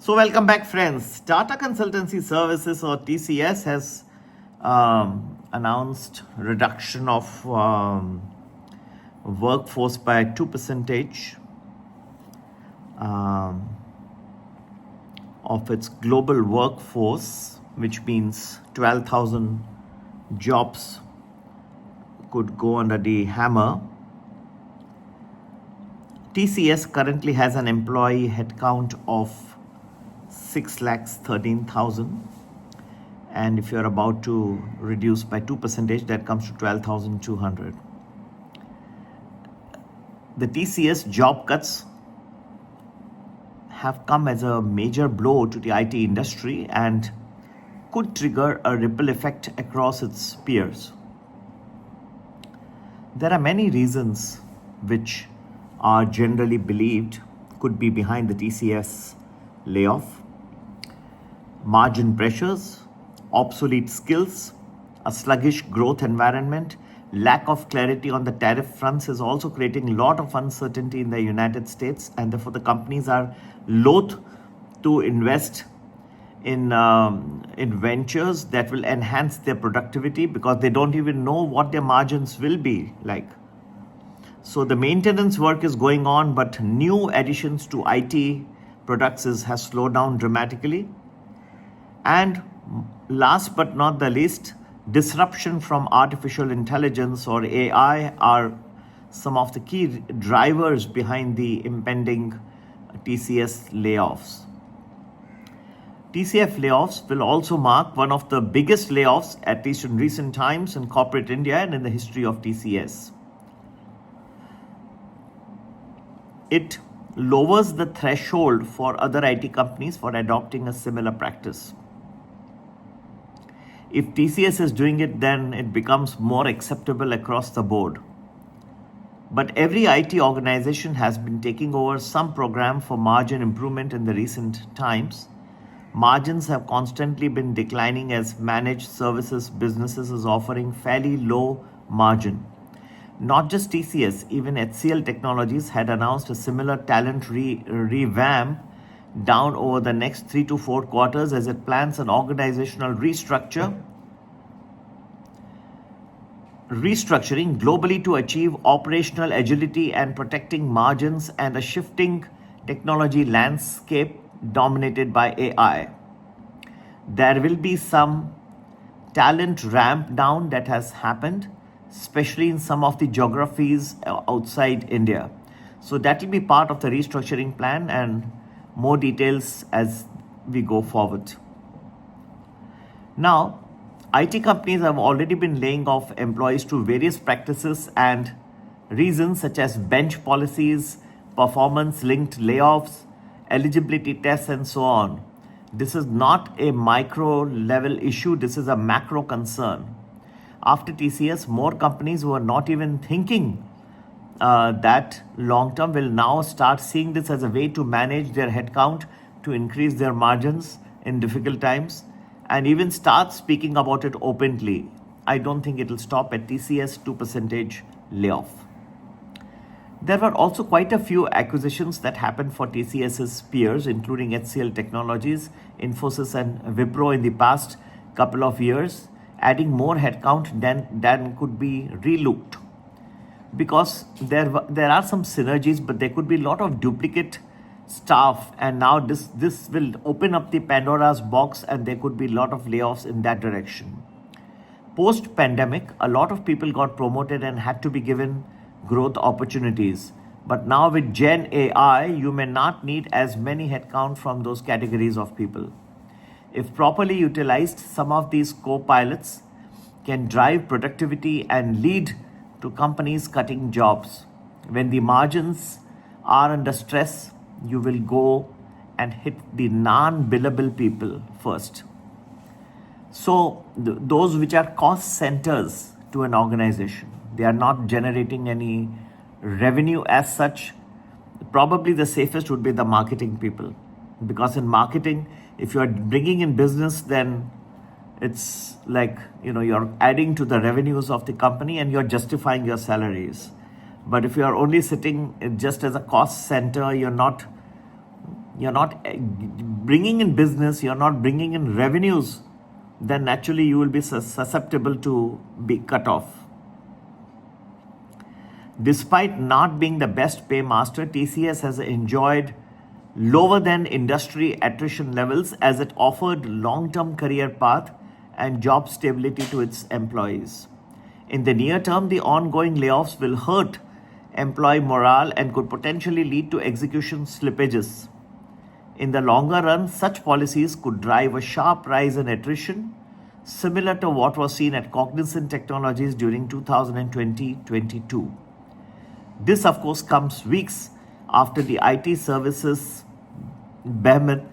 So, welcome back, friends. Tata Consultancy Services, or TCS, has announced reduction of workforce by 2% of its global workforce, which means 12,000 jobs could go under the hammer. TCS currently has an employee headcount of 6,13,000, and if you're about to reduce by 2%, that comes to 12,200. The TCS job cuts have come as a major blow to the IT industry and could trigger a ripple effect across its peers. There are many reasons which are generally believed could be behind the TCS layoff. Margin pressures, obsolete skills, a sluggish growth environment, lack of clarity on the tariff fronts is also creating a lot of uncertainty in the United States, and therefore the companies are loath to invest in ventures that will enhance their productivity because they don't even know what their margins will be like. So the maintenance work is going on, but new additions to IT products has slowed down dramatically. And last but not the least, disruption from artificial intelligence or AI are some of the key drivers behind the impending TCS layoffs. TCS layoffs will also mark one of the biggest layoffs, at least in recent times, in corporate India and in the history of TCS. It lowers the threshold for other IT companies for adopting a similar practice. If TCS is doing it, then it becomes more acceptable across the board. But every IT organization has been taking over some program for margin improvement in the recent times. Margins have constantly been declining as managed services businesses is offering fairly low margin. Not just TCS, even HCL Technologies had announced a similar talent revamp down over the next 3 to 4 quarters as it plans an organizational restructuring globally to achieve operational agility and protecting margins and a shifting technology landscape dominated by AI. There will be some talent ramp down that has happened, especially in some of the geographies outside India. So that will be part of the restructuring plan, and more details as we go forward. Now, IT companies have already been laying off employees to various practices and reasons such as bench policies, performance-linked layoffs, eligibility tests, and so on. This is not a micro-level issue, this is a macro concern. After TCS, more companies who are not even thinking that long-term will now start seeing this as a way to manage their headcount, to increase their margins in difficult times, and even start speaking about it openly. I don't think it will stop at TCS 2% layoff. There were also quite a few acquisitions that happened for TCS's peers, including HCL Technologies, Infosys, and Wipro in the past couple of years, adding more headcount than could be relooked. Because there are some synergies, but there could be a lot of duplicate staff, and now this will open up the Pandora's box, and there could be a lot of layoffs in that direction. Post-pandemic, a lot of people got promoted and had to be given growth opportunities. But now with Gen AI, you may not need as many headcount from those categories of people. If properly utilized, some of these co-pilots can drive productivity and lead to companies cutting jobs. When the margins are under stress, you will go and hit the non-billable people first. So those which are cost centers to an organization, they are not generating any revenue as such. Probably the safest would be the marketing people, because in marketing, if you are bringing in business, then it's like, you're adding to the revenues of the company and you're justifying your salaries. But if you are only sitting just as a cost center, you're not you're not bringing in business, you're not bringing in revenues, then naturally you will be susceptible to be cut off. Despite not being the best paymaster, TCS has enjoyed lower than industry attrition levels as it offered long-term career path and job stability to its employees. In the near term, the ongoing layoffs will hurt employee morale and could potentially lead to execution slippages. In the longer run, such policies could drive a sharp rise in attrition, similar to what was seen at Cognizant Technologies during 2020-22. This, of course, comes weeks after the IT services behemoth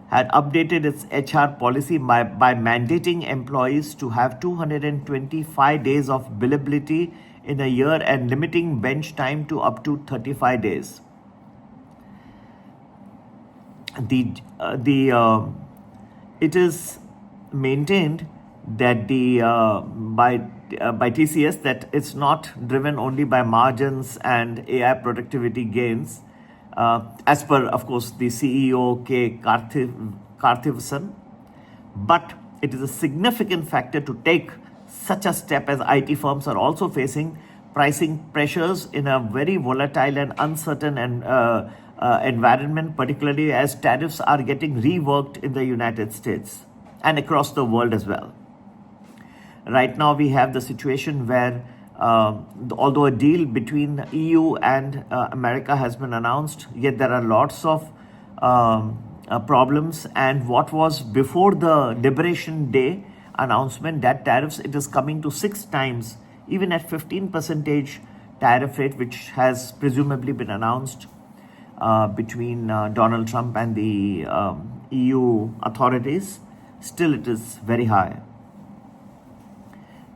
had updated its HR policy by mandating employees to have 225 days of billability in a year and limiting bench time to up to 35 days. It is maintained that by TCS that it's not driven only by margins and AI productivity gains, as per, of course, the CEO K. Karthivsan, but it is a significant factor to take such a step as IT firms are also facing pricing pressures in a very volatile and uncertain environment, particularly as tariffs are getting reworked in the United States and across the world as well. Right now, we have the situation where, although a deal between EU and America has been announced, yet there are lots of problems. And what was before the Liberation Day announcement, that tariffs, it is coming to 6 times, even at 15% tariff rate, which has presumably been announced between Donald Trump and the EU authorities. Still, it is very high.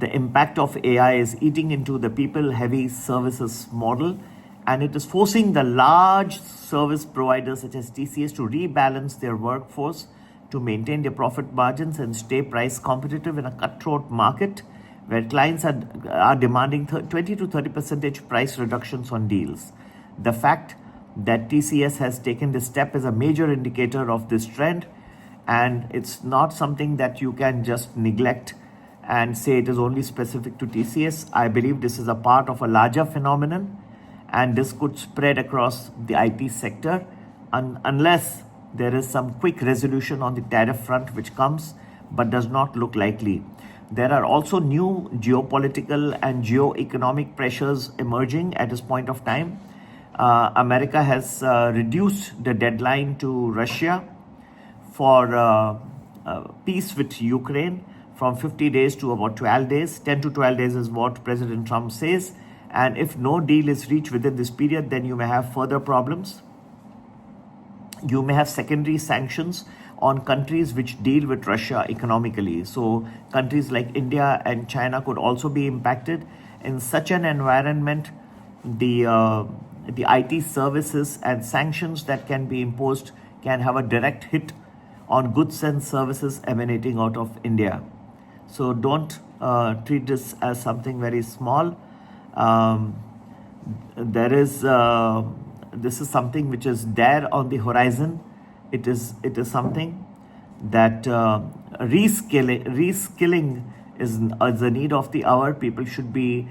The impact of AI is eating into the people-heavy services model, and it is forcing the large service providers such as TCS to rebalance their workforce to maintain their profit margins and stay price competitive in a cutthroat market where clients are demanding 20 to 30% price reductions on deals. The fact that TCS has taken this step is a major indicator of this trend, and it's not something that you can just neglect and say it is only specific to TCS. I believe this is a part of a larger phenomenon, and this could spread across the IT sector unless there is some quick resolution on the tariff front, which comes but does not look likely. There are also new geopolitical and geo-economic pressures emerging at this point of time. America has reduced the deadline to Russia for peace with Ukraine from 50 days to about 12 days. 10 to 12 days is what President Trump says. And if no deal is reached within this period, then you may have further problems. You may have secondary sanctions on countries which deal with Russia economically. So countries like India and China could also be impacted. In such an environment, the IT services and sanctions that can be imposed can have a direct hit on goods and services emanating out of India. So don't treat this as something very small. This is something which is there on the horizon. It is something that reskilling is the need of the hour. People should be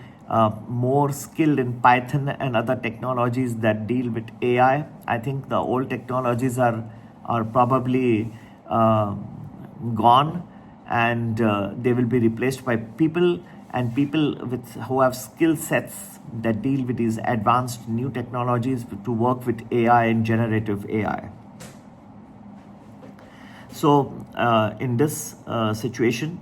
more skilled in Python and other technologies that deal with AI. I think the old technologies are probably gone, and they will be replaced by people who have skill sets that deal with these advanced new technologies to work with AI and generative AI. So in this situation,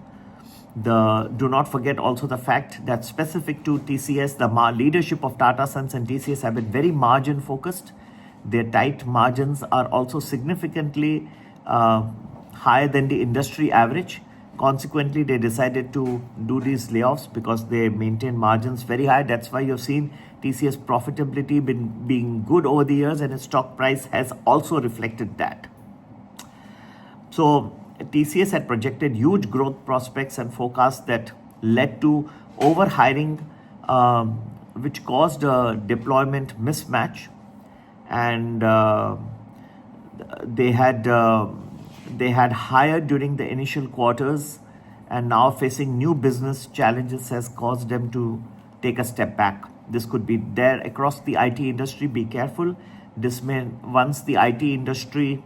do not forget also the fact that specific to TCS, the leadership of Tata Sons and TCS have been very margin focused. Their tight margins are also significantly higher than the industry average. Consequently, they decided to do these layoffs because they maintain margins very high. That's why you've seen TCS profitability being good over the years, and its stock price has also reflected that. So TCS had projected huge growth prospects and forecasts that led to overhiring, which caused a deployment mismatch. And they had hired during the initial quarters, and now facing new business challenges has caused them to take a step back. This could be there across the IT industry. Be careful. This may, once the IT industry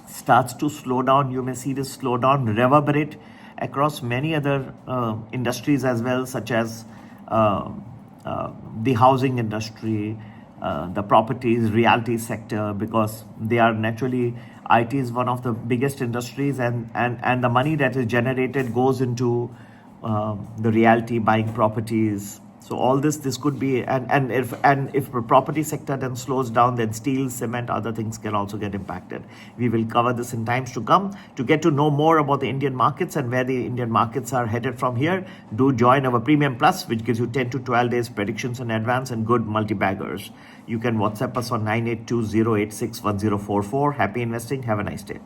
starts to slow down, you may see this slowdown reverberate across many other industries as well, such as uh, the housing industry, the properties, realty sector, because they are naturally, IT is one of the biggest industries, and the money that is generated goes into the realty, buying properties. So all this could be, and if the property sector then slows down, then steel, cement, other things can also get impacted. We will cover this in times to come. To get to know more about the Indian markets and where the Indian markets are headed from here, do join our Premium Plus, which gives you 10 to 12 days predictions in advance and good multi-baggers. You can WhatsApp us on 9820861044. Happy investing. Have a nice day.